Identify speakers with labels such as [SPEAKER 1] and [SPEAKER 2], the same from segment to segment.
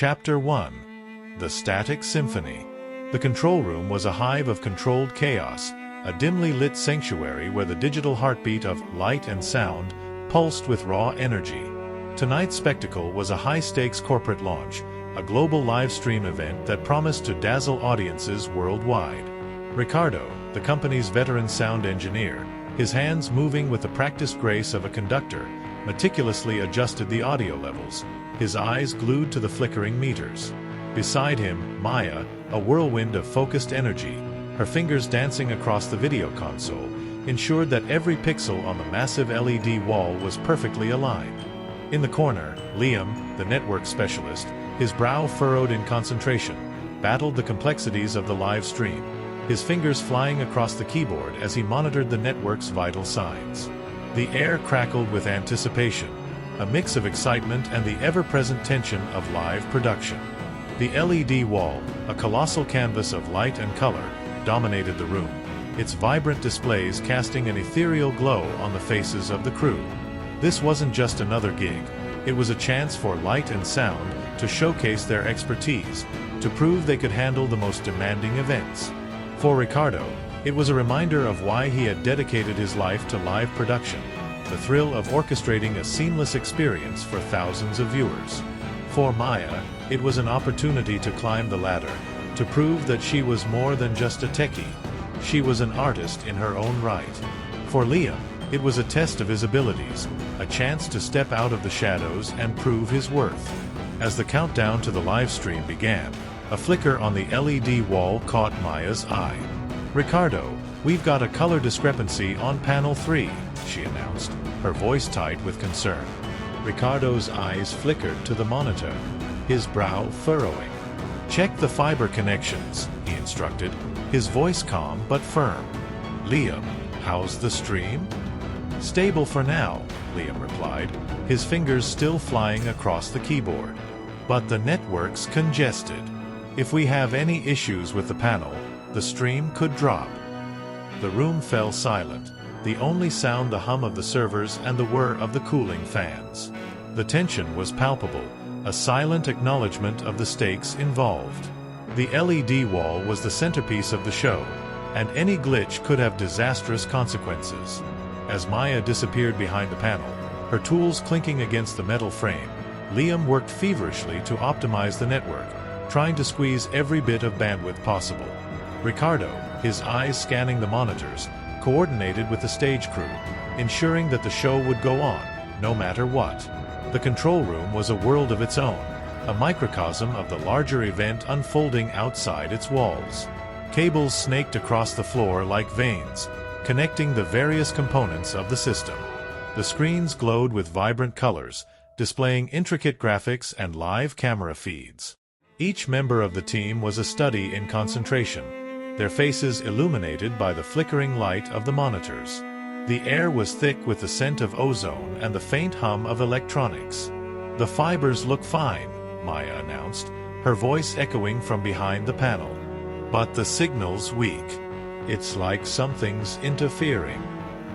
[SPEAKER 1] Chapter 1. The Static Symphony. The control room was a hive of controlled chaos, a dimly lit sanctuary where the digital heartbeat of light and sound pulsed with raw energy. Tonight's spectacle was a high-stakes corporate launch, a global live-stream event that promised to dazzle audiences worldwide. Ricardo, the company's veteran sound engineer, his hands moving with the practiced grace of a conductor, meticulously adjusted the audio levels, his eyes glued to the flickering meters. Beside him, Maya, a whirlwind of focused energy, her fingers dancing across the video console, ensured that every pixel on the massive LED wall was perfectly aligned. In the corner, Liam, the network specialist, his brow furrowed in concentration, battled the complexities of the live stream, his fingers flying across the keyboard as he monitored the network's vital signs. The air crackled with anticipation, a mix of excitement and the ever-present tension of live production. The LED wall, a colossal canvas of light and color, dominated the room, its vibrant displays casting an ethereal glow on the faces of the crew. This wasn't just another gig, it was a chance for light and sound to showcase their expertise, to prove they could handle the most demanding events. For Ricardo, it was a reminder of why he had dedicated his life to live production, the thrill of orchestrating a seamless experience for thousands of viewers. For Maya, it was an opportunity to climb the ladder, to prove that she was more than just a techie. She was an artist in her own right. For Liam, it was a test of his abilities, a chance to step out of the shadows and prove his worth. As the countdown to the live stream began, a flicker on the LED wall caught Maya's eye. "Ricardo, we've got a color discrepancy on panel 3, she announced, her voice tight with concern. Ricardo's eyes flickered to the monitor, his brow furrowing. "Check the fiber connections," he instructed, his voice calm but firm. "Liam, how's the stream?" "Stable for now," Liam replied, his fingers still flying across the keyboard. "But the network's congested. If we have any issues with the panel, the stream could drop." The room fell silent, the only sound the hum of the servers and the whir of the cooling fans. The tension was palpable, a silent acknowledgement of the stakes involved. The LED wall was the centerpiece of the show, and any glitch could have disastrous consequences. As Maya disappeared behind the panel, her tools clinking against the metal frame, Liam worked feverishly to optimize the network, trying to squeeze every bit of bandwidth possible. Ricardo, his eyes scanning the monitors, coordinated with the stage crew, ensuring that the show would go on, no matter what. The control room was a world of its own, a microcosm of the larger event unfolding outside its walls. Cables snaked across the floor like veins, connecting the various components of the system. The screens glowed with vibrant colors, displaying intricate graphics and live camera feeds. Each member of the team was a study in concentration, their faces illuminated by the flickering light of the monitors. The air was thick with the scent of ozone and the faint hum of electronics. "The fibers look fine," Maya announced, her voice echoing from behind the panel. "But the signal's weak. It's like something's interfering."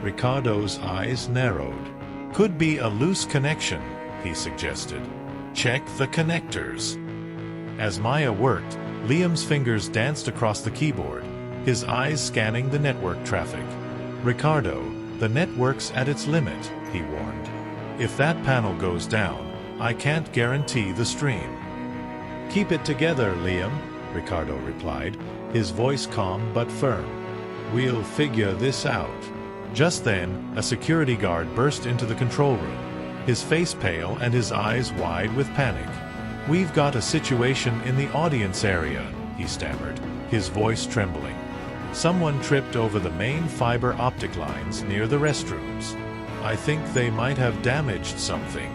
[SPEAKER 1] Ricardo's eyes narrowed. "Could be a loose connection," he suggested. "Check the connectors." As Maya worked, Liam's fingers danced across the keyboard, his eyes scanning the network traffic. "Ricardo, the network's at its limit," he warned. "If that panel goes down, I can't guarantee the stream." "Keep it together, Liam," Ricardo replied, his voice calm but firm. "We'll figure this out." Just then, a security guard burst into the control room, his face pale and his eyes wide with panic. "We've got a situation in the audience area," he stammered, his voice trembling. "Someone tripped over the main fiber optic lines near the restrooms. I think they might have damaged something."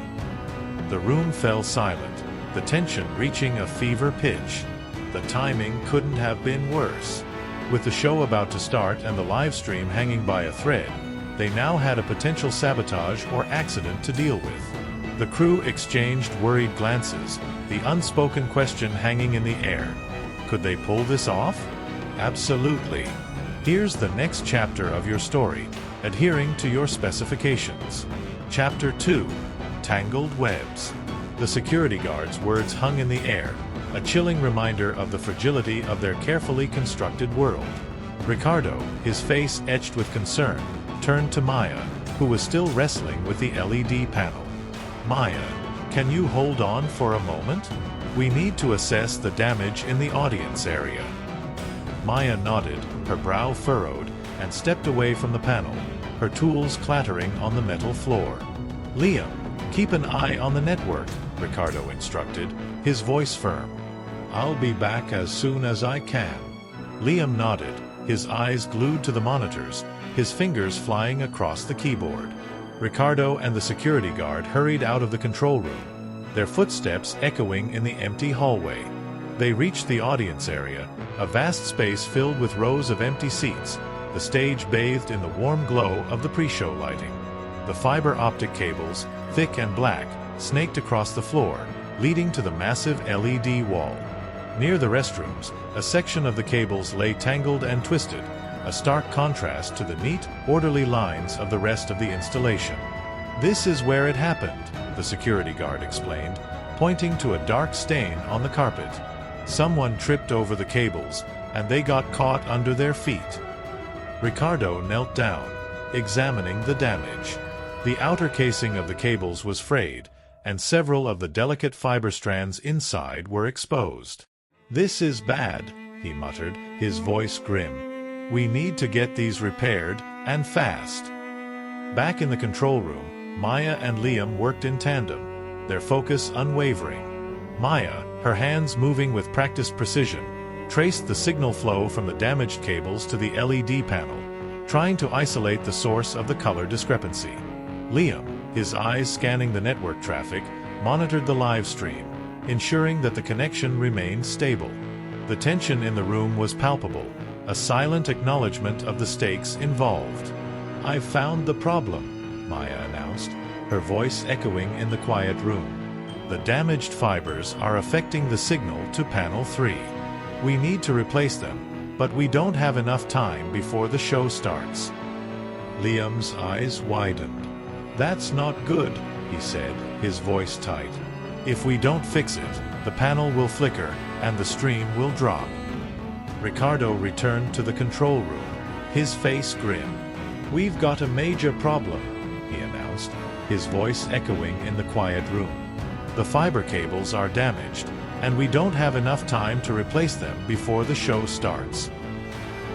[SPEAKER 1] The room fell silent, the tension reaching a fever pitch. The timing couldn't have been worse. With the show about to start and the live stream hanging by a thread, they now had a potential sabotage or accident to deal with. The crew exchanged worried glances, the unspoken question hanging in the air. Could they pull this off? Absolutely. Here's the next chapter of your story, adhering to your specifications. Chapter 2. Tangled Webs. The security guard's words hung in the air, a chilling reminder of the fragility of their carefully constructed world. Ricardo, his face etched with concern, turned to Maya, who was still wrestling with the LED panel. "Maya, can you hold on for a moment? We need to assess the damage in the audience area." Maya nodded, her brow furrowed, and stepped away from the panel, her tools clattering on the metal floor. "Liam, keep an eye on the network," Ricardo instructed, his voice firm. "I'll be back as soon as I can." Liam nodded, his eyes glued to the monitors, his fingers flying across the keyboard. Ricardo and the security guard hurried out of the control room, their footsteps echoing in the empty hallway. They reached the audience area, a vast space filled with rows of empty seats, the stage bathed in the warm glow of the pre-show lighting. The fiber optic cables, thick and black, snaked across the floor, leading to the massive LED wall. Near the restrooms, a section of the cables lay tangled and twisted, a stark contrast to the neat, orderly lines of the rest of the installation. "This is where it happened," the security guard explained, pointing to a dark stain on the carpet. "Someone tripped over the cables, and they got caught under their feet." Ricardo knelt down, examining the damage. The outer casing of the cables was frayed, and several of the delicate fiber strands inside were exposed. "This is bad," he muttered, his voice grim. "We need to get these repaired, and fast." Back in the control room, Maya and Liam worked in tandem, their focus unwavering. Maya, her hands moving with practiced precision, traced the signal flow from the damaged cables to the LED panel, trying to isolate the source of the color discrepancy. Liam, his eyes scanning the network traffic, monitored the live stream, ensuring that the connection remained stable. The tension in the room was palpable, a silent acknowledgement of the stakes involved. "I've found the problem," Maya announced, her voice echoing in the quiet room. "The damaged fibers are affecting the signal to panel 3. We need to replace them, but we don't have enough time before the show starts." Liam's eyes widened. "That's not good," he said, his voice tight. "If we don't fix it, the panel will flicker, and the stream will drop." Ricardo returned to the control room, his face grim. "We've got a major problem," he announced, his voice echoing in the quiet room. "The fiber cables are damaged, and we don't have enough time to replace them before the show starts."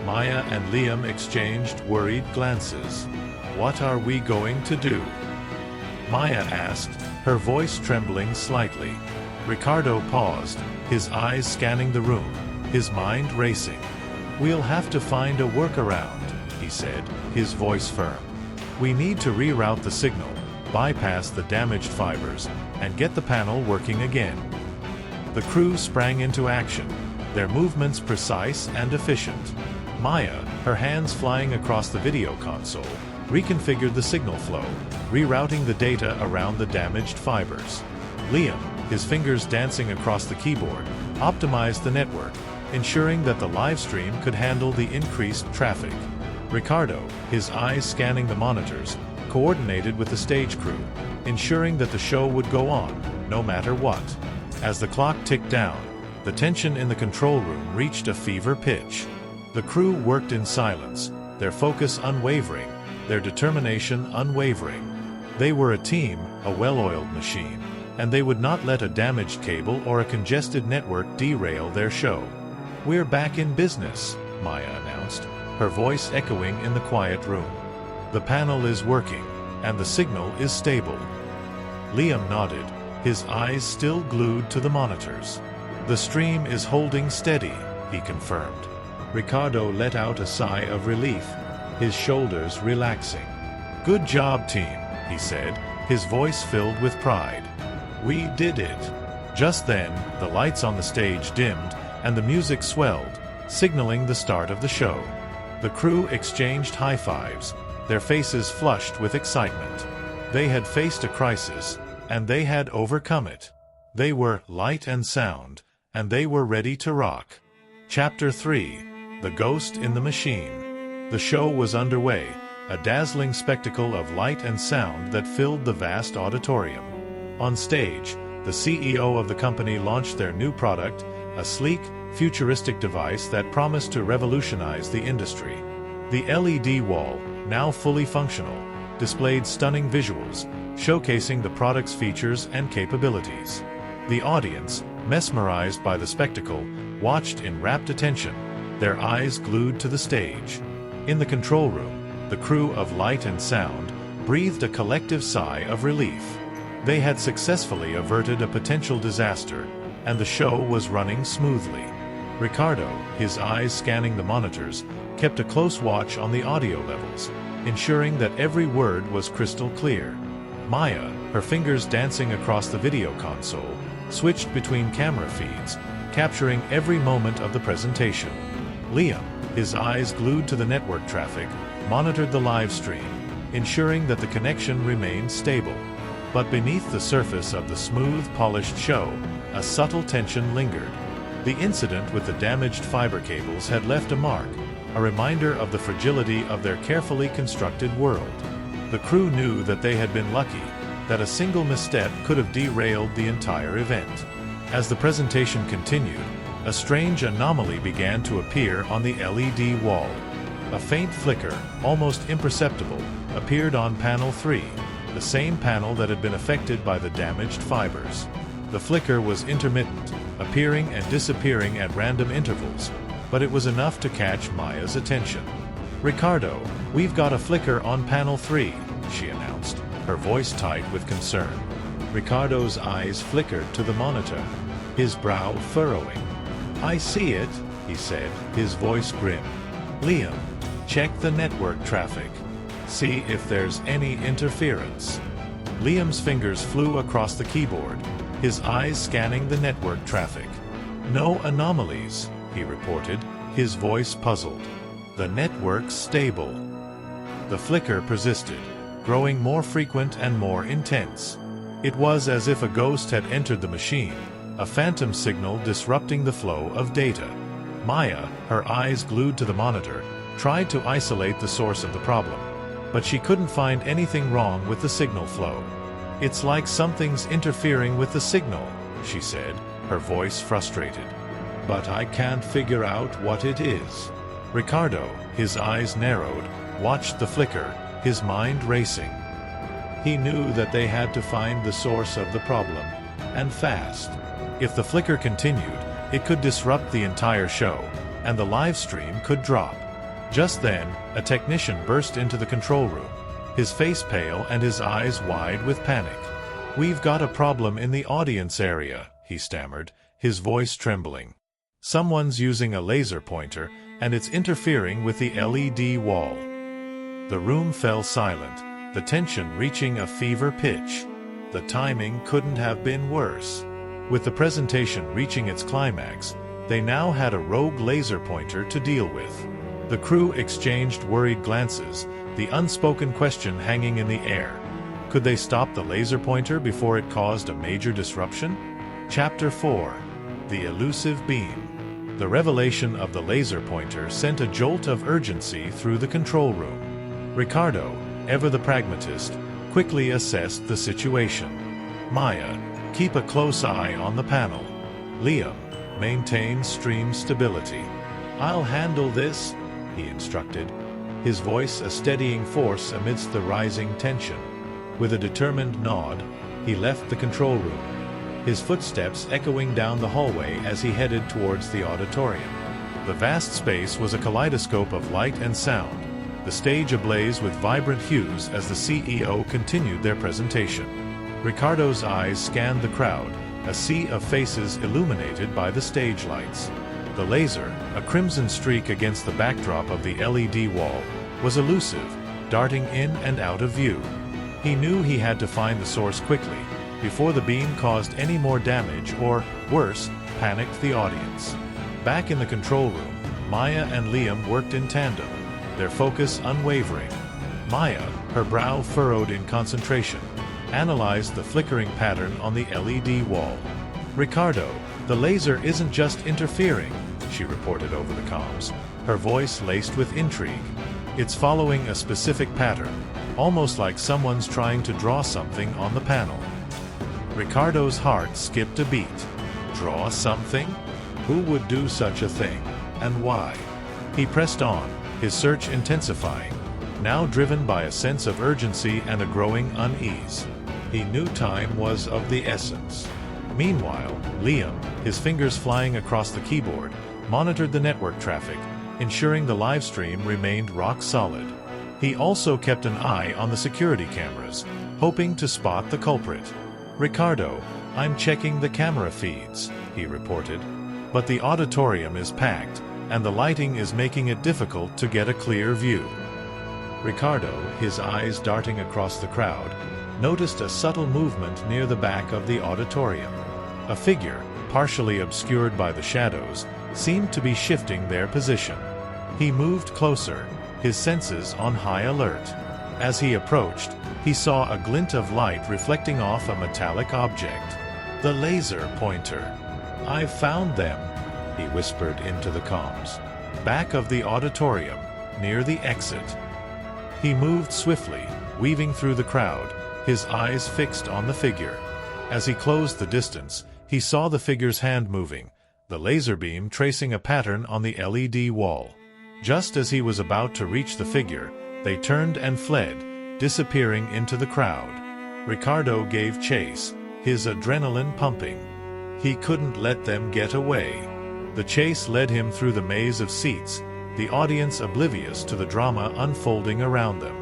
[SPEAKER 1] Maya and Liam exchanged worried glances. "What are we going to do?" Maya asked, her voice trembling slightly. Ricardo paused, his eyes scanning the room, his mind racing. "We'll have to find a workaround," he said, his voice firm. "We need to reroute the signal, bypass the damaged fibers, and get the panel working again." The crew sprang into action, their movements precise and efficient. Maya, her hands flying across the video console, reconfigured the signal flow, rerouting the data around the damaged fibers. Liam, his fingers dancing across the keyboard, optimized the network, ensuring that the live stream could handle the increased traffic. Ricardo, his eyes scanning the monitors, coordinated with the stage crew, ensuring that the show would go on, no matter what. As the clock ticked down, the tension in the control room reached a fever pitch. The crew worked in silence, their focus unwavering, their determination unwavering. They were a team, a well-oiled machine, and they would not let a damaged cable or a congested network derail their show. "We're back in business," Maya announced, her voice echoing in the quiet room. "The panel is working, and the signal is stable." Liam nodded, his eyes still glued to the monitors. "The stream is holding steady," he confirmed. Ricardo let out a sigh of relief, his shoulders relaxing. "Good job, team," he said, his voice filled with pride. "We did it." Just then, the lights on the stage dimmed, and the music swelled, signaling the start of the show. The crew exchanged high fives, their faces flushed with excitement. They had faced a crisis, and they had overcome it. They were light and sound, and they were ready to rock. Chapter 3: The Ghost in the Machine. The show was underway, a dazzling spectacle of light and sound that filled the vast auditorium. On stage, the CEO of the company launched their new product, a sleek, futuristic device that promised to revolutionize the industry. The LED wall, now fully functional, displayed stunning visuals, showcasing the product's features and capabilities. The audience, mesmerized by the spectacle, watched in rapt attention, their eyes glued to the stage. In the control room, the crew of light and sound breathed a collective sigh of relief. They had successfully averted a potential disaster, and the show was running smoothly. Ricardo, his eyes scanning the monitors, kept a close watch on the audio levels, ensuring that every word was crystal clear. Maya, her fingers dancing across the video console, switched between camera feeds, capturing every moment of the presentation. Liam, his eyes glued to the network traffic, monitored the live stream, ensuring that the connection remained stable. But beneath the surface of the smooth, polished show, a subtle tension lingered. The incident with the damaged fiber cables had left a mark, a reminder of the fragility of their carefully constructed world. The crew knew that they had been lucky, that a single misstep could have derailed the entire event. As the presentation continued, a strange anomaly began to appear on the LED wall. A faint flicker, almost imperceptible, appeared on panel 3, the same panel that had been affected by the damaged fibers. The flicker was intermittent, appearing and disappearing at random intervals, but it was enough to catch Maya's attention. "Ricardo, we've got a flicker on panel 3, she announced, her voice tight with concern. Ricardo's eyes flickered to the monitor, his brow furrowing. "I see it," he said, his voice grim. "Liam, check the network traffic. See if there's any interference." Liam's fingers flew across the keyboard, his eyes scanning the network traffic. "No anomalies," he reported, his voice puzzled. "The network's stable." The flicker persisted, growing more frequent and more intense. It was as if a ghost had entered the machine, a phantom signal disrupting the flow of data. Maya, her eyes glued to the monitor, tried to isolate the source of the problem, but she couldn't find anything wrong with the signal flow. "It's like something's interfering with the signal," she said, her voice frustrated. "But I can't figure out what it is." Ricardo, his eyes narrowed, watched the flicker, his mind racing. He knew that they had to find the source of the problem, and fast. If the flicker continued, it could disrupt the entire show, and the live stream could drop. Just then, a technician burst into the control room, his face pale and his eyes wide with panic. "We've got a problem in the audience area," he stammered, his voice trembling. "Someone's using a laser pointer, and it's interfering with the LED wall." The room fell silent, the tension reaching a fever pitch. The timing couldn't have been worse. With the presentation reaching its climax, they now had a rogue laser pointer to deal with. The crew exchanged worried glances, the unspoken question hanging in the air. Could they stop the laser pointer before it caused a major disruption? Chapter 4. The Elusive Beam. The revelation of the laser pointer sent a jolt of urgency through the control room. Ricardo, ever the pragmatist, quickly assessed the situation. "Maya, keep a close eye on the panel. Liam, maintain stream stability." "I'll handle this," he instructed, his voice a steadying force amidst the rising tension. With a determined nod, he left the control room, his footsteps echoing down the hallway as he headed towards the auditorium. The vast space was a kaleidoscope of light and sound, the stage ablaze with vibrant hues as the CEO continued their presentation. Ricardo's eyes scanned the crowd, a sea of faces illuminated by the stage lights. The laser, a crimson streak against the backdrop of the LED wall, was elusive, darting in and out of view. He knew he had to find the source quickly, before the beam caused any more damage or, worse, panicked the audience. Back in the control room, Maya and Liam worked in tandem, their focus unwavering. Maya, her brow furrowed in concentration, analyzed the flickering pattern on the LED wall. "Ricardo, the laser isn't just interfering," she reported over the comms, her voice laced with intrigue. "It's following a specific pattern, almost like someone's trying to draw something on the panel." Ricardo's heart skipped a beat. Draw something? Who would do such a thing, and why? He pressed on, his search intensifying, now driven by a sense of urgency and a growing unease. He knew time was of the essence. Meanwhile, Liam, his fingers flying across the keyboard, monitored the network traffic, ensuring the live stream remained rock solid. He also kept an eye on the security cameras, hoping to spot the culprit. "Ricardo, I'm checking the camera feeds," he reported. "But the auditorium is packed, and the lighting is making it difficult to get a clear view." Ricardo, his eyes darting across the crowd, noticed a subtle movement near the back of the auditorium. A figure, partially obscured by the shadows, seemed to be shifting their position. He moved closer, his senses on high alert. As he approached, he saw a glint of light reflecting off a metallic object. "The laser pointer. I've found them," he whispered into the comms. "Back of the auditorium, near the exit." He moved swiftly, weaving through the crowd, his eyes fixed on the figure. As he closed the distance, he saw the figure's hand moving, the laser beam tracing a pattern on the LED wall. Just as he was about to reach the figure, they turned and fled, disappearing into the crowd. Ricardo gave chase, his adrenaline pumping. He couldn't let them get away. The chase led him through the maze of seats, the audience oblivious to the drama unfolding around them.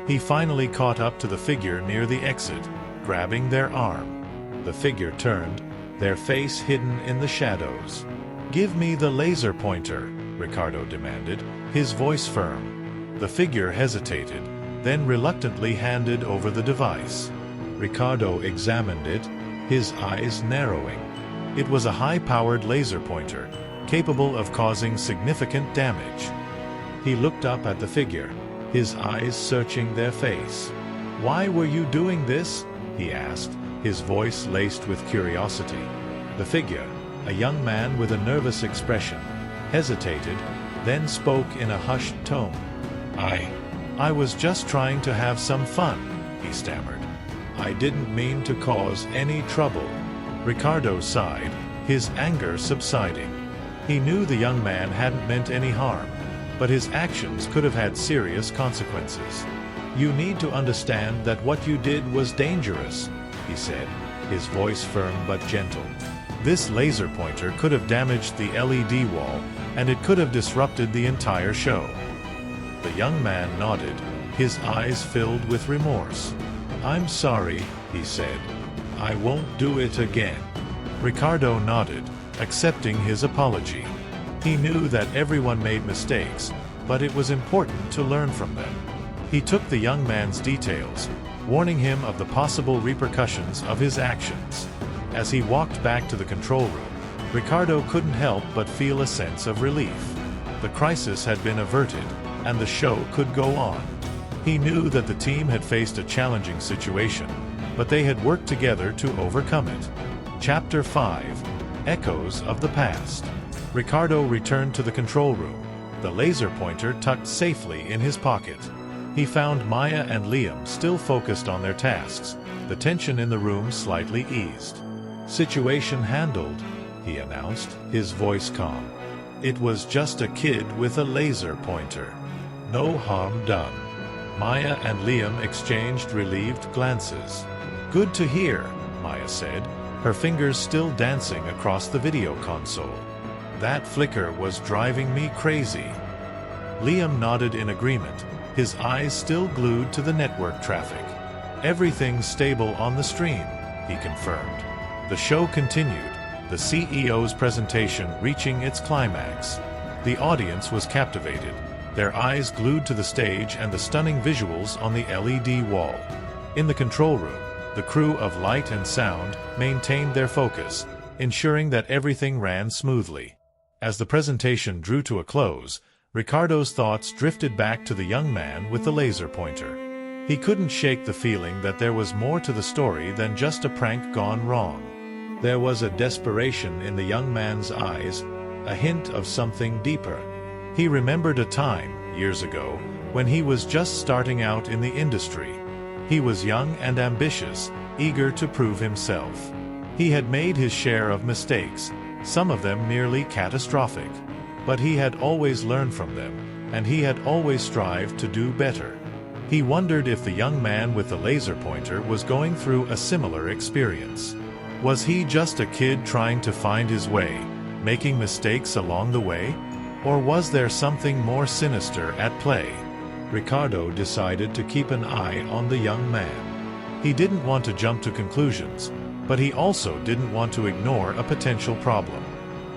[SPEAKER 1] He finally caught up to the figure near the exit, grabbing their arm. The figure turned, their face hidden in the shadows. "Give me the laser pointer," Ricardo demanded, his voice firm. The figure hesitated, then reluctantly handed over the device. Ricardo examined it, his eyes narrowing. It was a high-powered laser pointer, capable of causing significant damage. He looked up at the figure, his eyes searching their face. "Why were you doing this?" he asked, his voice laced with curiosity. The figure, a young man with a nervous expression, hesitated, then spoke in a hushed tone. I was just trying to have some fun," he stammered. "I didn't mean to cause any trouble." Ricardo sighed, his anger subsiding. He knew the young man hadn't meant any harm, but his actions could have had serious consequences. "You need to understand that what you did was dangerous," he said, his voice firm but gentle. "This laser pointer could have damaged the LED wall, and it could have disrupted the entire show." The young man nodded, his eyes filled with remorse. "I'm sorry," he said. "I won't do it again." Ricardo nodded, accepting his apology. He knew that everyone made mistakes, but it was important to learn from them. He took the young man's details, warning him of the possible repercussions of his actions. As he walked back to the control room, Ricardo couldn't help but feel a sense of relief. The crisis had been averted, and the show could go on. He knew that the team had faced a challenging situation, but they had worked together to overcome it. Chapter 5: Echoes of the Past. Ricardo returned to the control room, the laser pointer tucked safely in his pocket. He found Maya and Liam still focused on their tasks, the tension in the room slightly eased. "Situation handled," he announced, his voice calm. "It was just a kid with a laser pointer. No harm done." Maya and Liam exchanged relieved glances. "Good to hear," Maya said, her fingers still dancing across the video console. "That flicker was driving me crazy." Liam nodded in agreement, his eyes still glued to the network traffic. "Everything's stable on the stream," he confirmed. The show continued, the CEO's presentation reaching its climax. The audience was captivated, their eyes glued to the stage and the stunning visuals on the LED wall. In the control room, the crew of light and sound maintained their focus, ensuring that everything ran smoothly. As the presentation drew to a close, Ricardo's thoughts drifted back to the young man with the laser pointer. He couldn't shake the feeling that there was more to the story than just a prank gone wrong. There was a desperation in the young man's eyes, a hint of something deeper. He remembered a time, years ago, when he was just starting out in the industry. He was young and ambitious, eager to prove himself. He had made his share of mistakes, some of them nearly catastrophic. But he had always learned from them, and he had always strived to do better. He wondered if the young man with the laser pointer was going through a similar experience. Was he just a kid trying to find his way, making mistakes along the way? Or was there something more sinister at play? Ricardo decided to keep an eye on the young man. He didn't want to jump to conclusions, but he also didn't want to ignore a potential problem.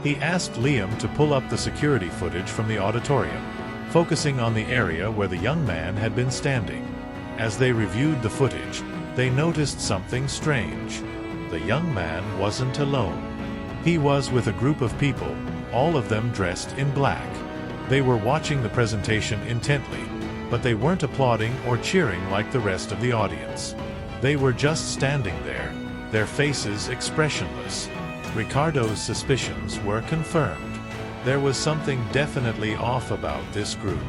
[SPEAKER 1] He asked Liam to pull up the security footage from the auditorium, focusing on the area where the young man had been standing. As they reviewed the footage, they noticed something strange. The young man wasn't alone. He was with a group of people, all of them dressed in black. They were watching the presentation intently, but they weren't applauding or cheering like the rest of the audience. They were just standing there, their faces expressionless. Ricardo's suspicions were confirmed. There was something definitely off about this group.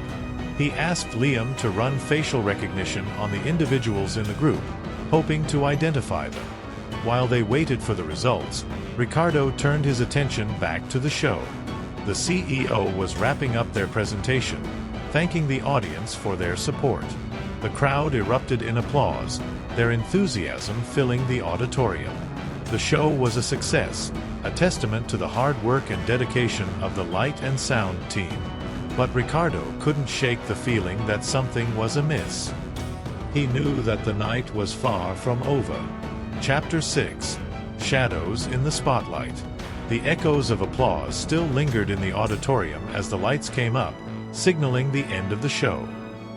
[SPEAKER 1] He asked Liam to run facial recognition on the individuals in the group, hoping to identify them. While they waited for the results, Ricardo turned his attention back to the show. The CEO was wrapping up their presentation, thanking the audience for their support. The crowd erupted in applause, their enthusiasm filling the auditorium. The show was a success, a testament to the hard work and dedication of the light and sound team. But Ricardo couldn't shake the feeling that something was amiss. He knew that the night was far from over. Chapter 6: Shadows in the Spotlight. The echoes of applause still lingered in the auditorium as the lights came up, signaling the end of the show.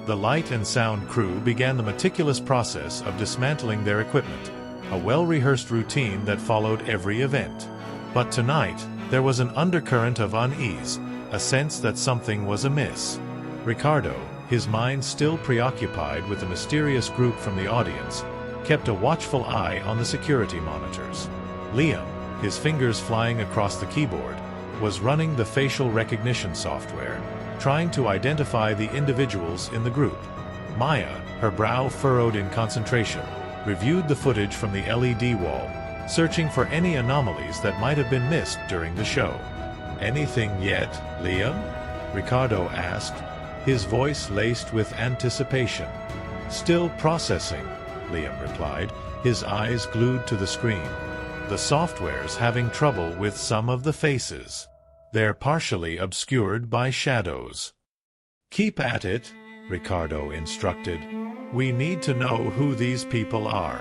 [SPEAKER 1] The light and sound crew began the meticulous process of dismantling their equipment, a well-rehearsed routine that followed every event. But tonight, there was an undercurrent of unease, a sense that something was amiss. Ricardo, his mind still preoccupied with the mysterious group from the audience, kept a watchful eye on the security monitors. Liam, his fingers flying across the keyboard, was running the facial recognition software, trying to identify the individuals in the group. Maya, her brow furrowed in concentration, reviewed the footage from the LED wall, searching for any anomalies that might have been missed during the show. "Anything yet, Liam?" Ricardo asked, his voice laced with anticipation. "Still processing," Liam replied, his eyes glued to the screen. "The software's having trouble with some of the faces. They're partially obscured by shadows." "Keep at it," Ricardo instructed. "We need to know who these people are."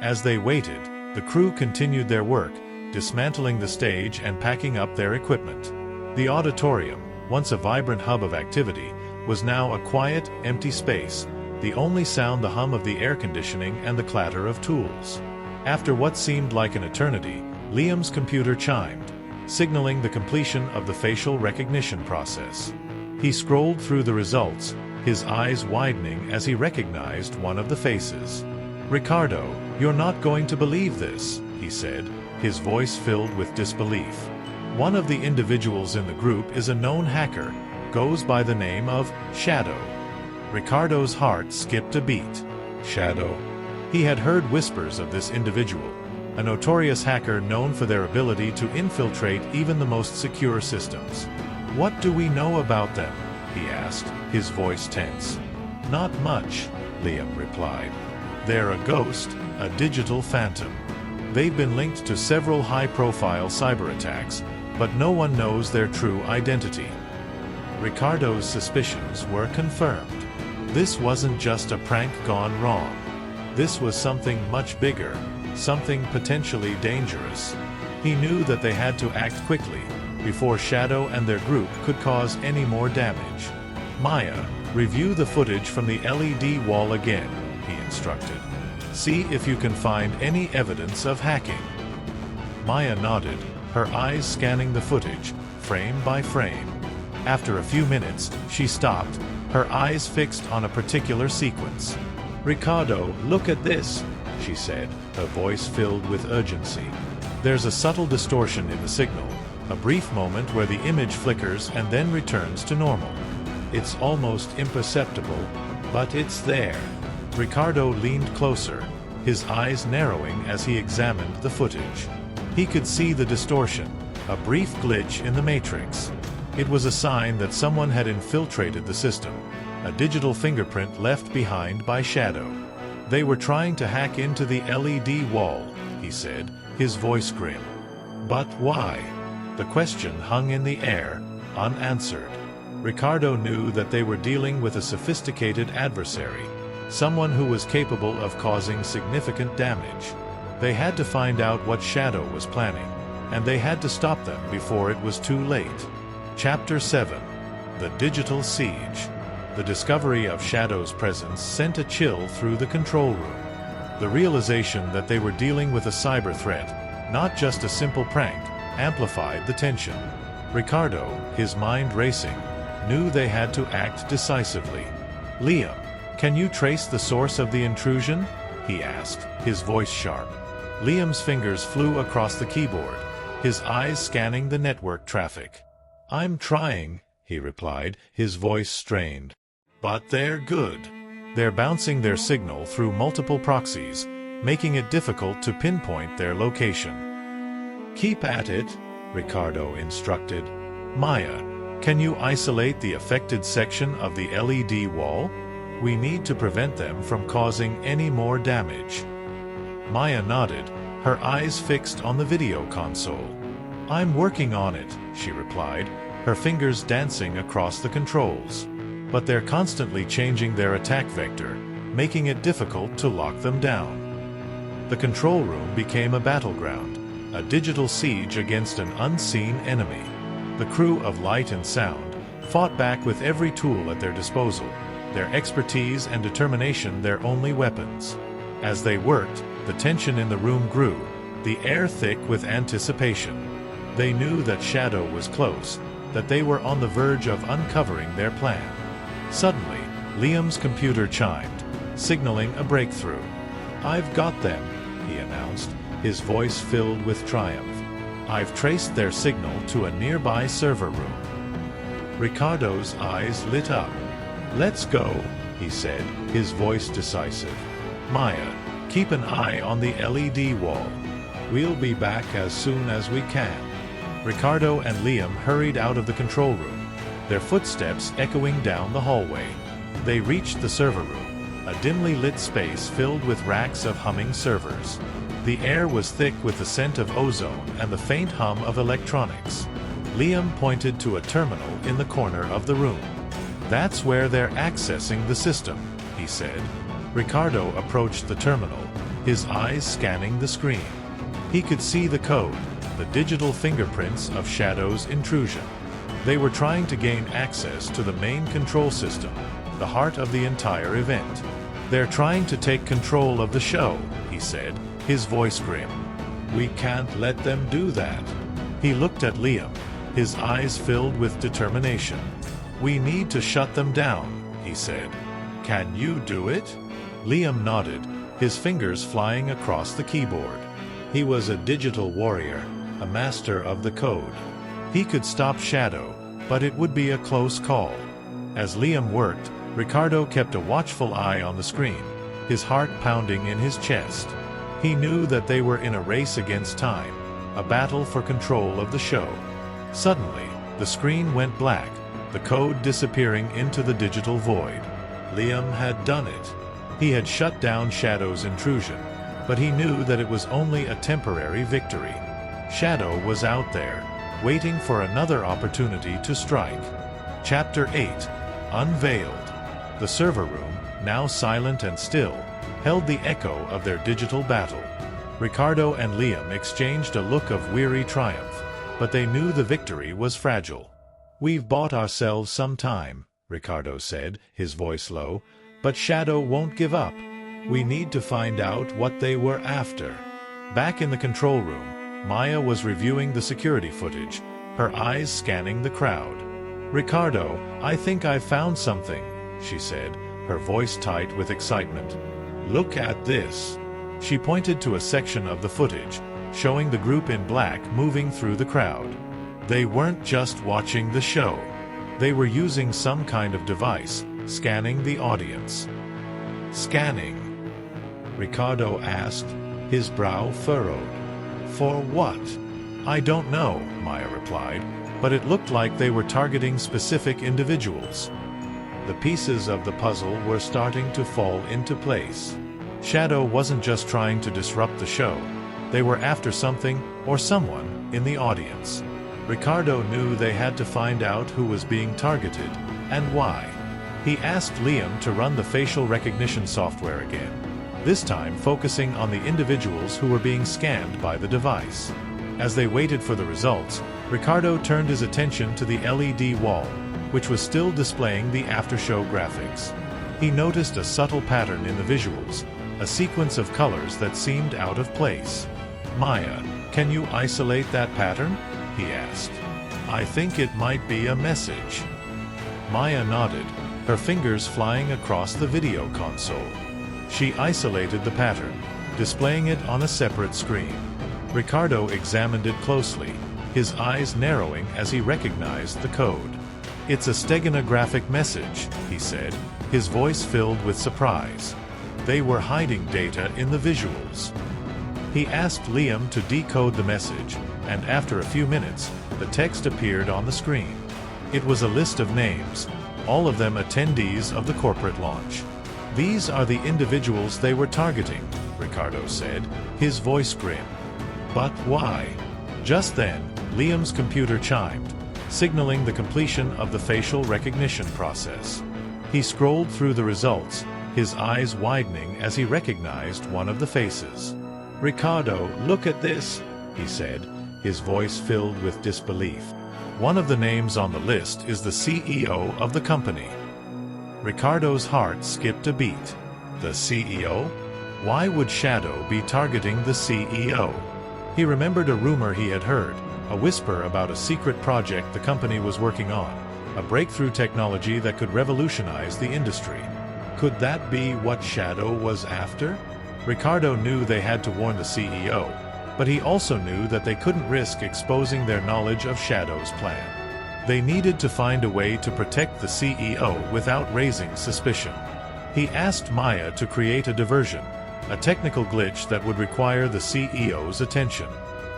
[SPEAKER 1] As they waited, the crew continued their work, dismantling the stage and packing up their equipment. The auditorium, once a vibrant hub of activity, was now a quiet, empty space, the only sound the hum of the air conditioning and the clatter of tools. After what seemed like an eternity, Liam's computer chimed, signaling the completion of the facial recognition process. He scrolled through the results, his eyes widening as he recognized one of the faces. "Ricardo, you're not going to believe this," he said, his voice filled with disbelief. "One of the individuals in the group is a known hacker, goes by the name of Shadow." Ricardo's heart skipped a beat. Shadow. He had heard whispers of this individual, a notorious hacker known for their ability to infiltrate even the most secure systems. "What do we know about them?" he asked, his voice tense. "Not much," Liam replied. "They're a ghost, a digital phantom. They've been linked to several high-profile cyber attacks, but no one knows their true identity." Ricardo's suspicions were confirmed. This wasn't just a prank gone wrong. This was something much bigger, something potentially dangerous. He knew that they had to act quickly, before Shadow and their group could cause any more damage. "Maya, review the footage from the LED wall again," he instructed. "See if you can find any evidence of hacking." Maya nodded, her eyes scanning the footage, frame by frame. After a few minutes, she stopped, her eyes fixed on a particular sequence. "Ricardo, look at this," she said, her voice filled with urgency. There's a subtle distortion in the signal, a brief moment where the image flickers and then returns to normal. It's almost imperceptible, but it's there. Ricardo leaned closer, his eyes narrowing as he examined the footage. He could see the distortion, a brief glitch in the matrix. It was a sign that someone had infiltrated the system, a digital fingerprint left behind by Shadow. They were trying to hack into the LED wall, he said, his voice grim. But why? The question hung in the air, unanswered. Ricardo knew that they were dealing with a sophisticated adversary, someone who was capable of causing significant damage. They had to find out what Shadow was planning, and they had to stop them before it was too late. Chapter 7. The Digital Siege. The discovery of Shadow's presence sent a chill through the control room. The realization that they were dealing with a cyber threat, not just a simple prank, amplified the tension. Ricardo, his mind racing, knew they had to act decisively. "Liam, can you trace the source of the intrusion?" he asked, his voice sharp. Liam's fingers flew across the keyboard, his eyes scanning the network traffic. "I'm trying," he replied, his voice strained. "But they're good. They're bouncing their signal through multiple proxies, making it difficult to pinpoint their location." "Keep at it," Ricardo instructed. "Maya, can you isolate the affected section of the LED wall? We need to prevent them from causing any more damage." Maya nodded, her eyes fixed on the video console. "I'm working on it," she replied, her fingers dancing across the controls. "But they're constantly changing their attack vector, making it difficult to lock them down." The control room became a battleground, a digital siege against an unseen enemy. The crew of Light and Sound fought back with every tool at their disposal, their expertise and determination their only weapons. As they worked, the tension in the room grew, the air thick with anticipation. They knew that Shadow was close, that they were on the verge of uncovering their plan. Suddenly, Liam's computer chimed, signaling a breakthrough. "I've got them," he announced, his voice filled with triumph. "I've traced their signal to a nearby server room." Ricardo's eyes lit up. "Let's go," he said, his voice decisive. "Maya, keep an eye on the LED wall. We'll be back as soon as we can." Ricardo and Liam hurried out of the control room, their footsteps echoing down the hallway. They reached the server room, a dimly lit space filled with racks of humming servers. The air was thick with the scent of ozone and the faint hum of electronics. Liam pointed to a terminal in the corner of the room. "That's where they're accessing the system," he said. Ricardo approached the terminal, his eyes scanning the screen. He could see the code, the digital fingerprints of Shadow's intrusion. They were trying to gain access to the main control system, the heart of the entire event. "They're trying to take control of the show," he said, his voice grim. "We can't let them do that." He looked at Liam, his eyes filled with determination. "We need to shut them down," he said. "Can you do it?" Liam nodded, his fingers flying across the keyboard. He was a digital warrior, a master of the code. He could stop Shadow, but it would be a close call. As Liam worked, Ricardo kept a watchful eye on the screen, his heart pounding in his chest. He knew that they were in a race against time, a battle for control of the show. Suddenly, the screen went black, the code disappearing into the digital void. Liam had done it. He had shut down Shadow's intrusion, but he knew that it was only a temporary victory. Shadow was out there, waiting for another opportunity to strike. Chapter 8. Unveiled. The server room, now silent and still, held the echo of their digital battle. Ricardo and Liam exchanged a look of weary triumph, but they knew the victory was fragile. "We've bought ourselves some time," Ricardo said, his voice low, "but Shadow won't give up. We need to find out what they were after." Back in the control room, Maya was reviewing the security footage, her eyes scanning the crowd. "Ricardo, I think I've found something," she said, her voice tight with excitement. "Look at this." She pointed to a section of the footage, showing the group in black moving through the crowd. They weren't just watching the show. They were using some kind of device, scanning the audience. Scanning? Ricardo asked, his brow furrowed. For what? I don't know, Maya replied, but it looked like they were targeting specific individuals. The pieces of the puzzle were starting to fall into place. Shadow wasn't just trying to disrupt the show. They were after something or someone in the audience. Ricardo knew they had to find out who was being targeted and why. He asked Liam to run the facial recognition software again, this time focusing on the individuals who were being scanned by the device. As they waited for the results, Ricardo turned his attention to the LED wall, which was still displaying the after-show graphics. He noticed a subtle pattern in the visuals, a sequence of colors that seemed out of place. Maya, can you isolate that pattern? He asked. I think it might be a message. Maya nodded, her fingers flying across the video console. She isolated the pattern, displaying it on a separate screen. Ricardo examined it closely, his eyes narrowing as he recognized the code. It's a steganographic message, he said, his voice filled with surprise. They were hiding data in the visuals. He asked Liam to decode the message, and after a few minutes, the text appeared on the screen. It was a list of names, all of them attendees of the corporate launch. These are the individuals they were targeting, Ricardo said, his voice grim. But why? Just then, Liam's computer chimed, signaling the completion of the facial recognition process. He scrolled through the results, his eyes widening as he recognized one of the faces. Ricardo, look at this, he said, his voice filled with disbelief. One of the names on the list is the CEO of the company. Ricardo's heart skipped a beat. The CEO? Why would Shadow be targeting the CEO? He remembered a rumor he had heard, a whisper about a secret project the company was working on, a breakthrough technology that could revolutionize the industry. Could that be what Shadow was after? Ricardo knew they had to warn the CEO, but he also knew that they couldn't risk exposing their knowledge of Shadow's plan. They needed to find a way to protect the CEO without raising suspicion. He asked Maya to create a diversion, a technical glitch that would require the CEO's attention.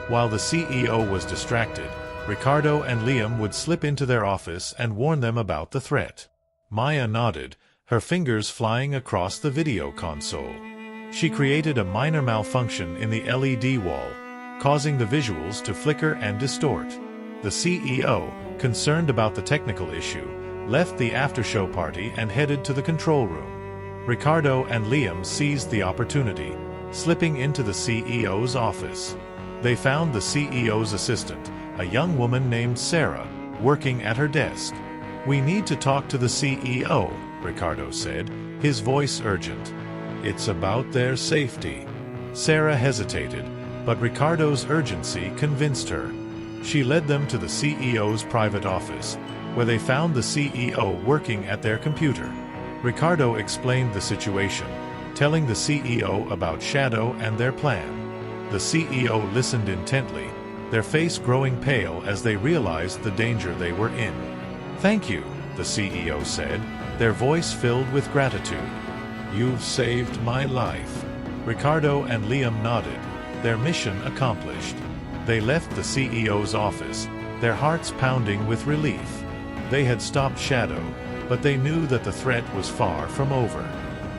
[SPEAKER 1] While the CEO was distracted, Ricardo and Liam would slip into their office and warn them about the threat. Maya nodded, her fingers flying across the video console. She created a minor malfunction in the LED wall, causing the visuals to flicker and distort. The CEO, concerned about the technical issue, left the after-show party and headed to the control room. Ricardo and Liam seized the opportunity, slipping into the CEO's office. They found the CEO's assistant, a young woman named Sarah, working at her desk. We need to talk to the CEO, Ricardo said, his voice urgent. It's about their safety. Sarah hesitated, but Ricardo's urgency convinced her. She led them to the CEO's private office, where they found the CEO working at their computer. Ricardo explained the situation, telling the CEO about Shadow and their plan. The CEO listened intently, their face growing pale as they realized the danger they were in. Thank you, the CEO said, their voice filled with gratitude. You've saved my life. Ricardo and Liam nodded, their mission accomplished. They left the CEO's office, their hearts pounding with relief. They had stopped Shadow, but they knew that the threat was far from over.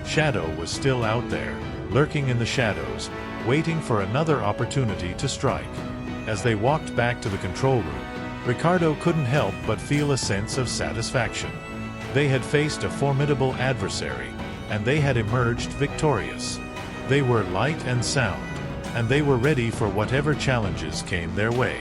[SPEAKER 1] Shadow was still out there, lurking in the shadows, waiting for another opportunity to strike. As they walked back to the control room, Ricardo couldn't help but feel a sense of satisfaction. They had faced a formidable adversary, and they had emerged victorious. They were light and sound, and they were ready for whatever challenges came their way.